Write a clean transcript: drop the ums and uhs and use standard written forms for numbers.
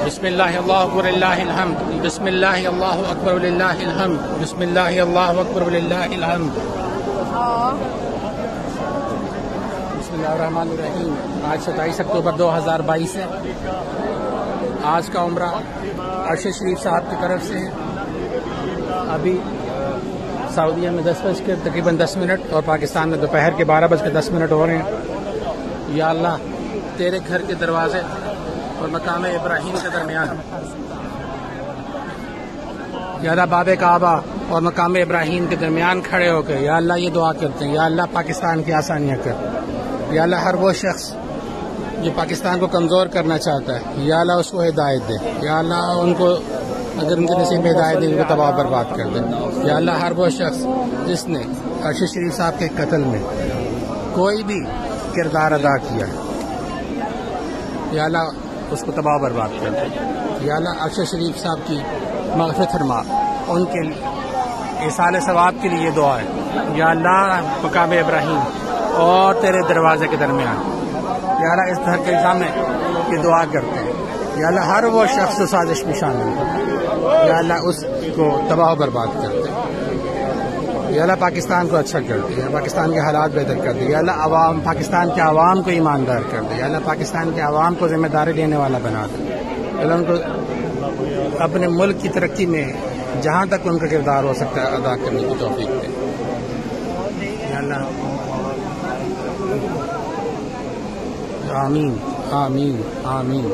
بسم اللہ اللہ اکبر للہ الحمد، بسم اللہ اللہ اکبر للہ الحمد، بسم اللہ اللہ اکبر للہ الحمد۔ بسم اللہ الرحمن الرحیم۔ آج 27 اکتوبر 2022 ہے۔ آج کا عمرہ ارشد شریف صاحب کی طرف سے ہے۔ ابھی سعودیہ میں 10 تقریباً 10 منٹ اور پاکستان میں دوپہر کے 12:10 ہو رہے ہیں۔ یا اللہ تیرے گھر کے دروازے اور مقام ابراہیم کے درمیان، یا اللہ باب کعبہ اور مقام ابراہیم کے درمیان کھڑے ہو کے یا اللہ یہ دعا کرتے ہیں، یا اللہ پاکستان کی آسانیاں کر، یا اللہ ہر وہ شخص جو پاکستان کو کمزور کرنا چاہتا ہے یا اللہ اس کو ہدایت دے، یا اللہ ان کو اگر ان کے نصیب میں ہدایت دے ان کو تباہ برباد کر دے، یا اللہ ہر وہ شخص جس نے ارشد شریف صاحب کے قتل میں کوئی بھی کردار ادا کیا یا اللہ اس کو تباہ برباد کر دے، یا اللہ ارشد شریف صاحب کی مغفرت فرما، ان کے ایصال ثواب کے لیے دعا ہے، یا اللہ مقام ابراہیم اور تیرے دروازے کے درمیان، یا اللہ اس گھر کے سامنے یہ دعا کرتے ہیں، یا اللہ ہر وہ شخص جو سازش میں شامل ہے یا اللہ اس کو تباہ و برباد کر دے، یا اللہ پاکستان کو اچھا کر دے، پاکستان کے حالات بہتر کر دے، یا اللہ پاکستان کے عوام کو ایماندار کر دے، یا اللہ پاکستان کے عوام کو ذمہ داری لینے والا بنا دے، یا اللہ ان کو اپنے ملک کی ترقی میں جہاں تک ان کا کردار ہو سکتا ہے ادا کرنے کی توفیق دے، یا اللہ آمین آمین آمین۔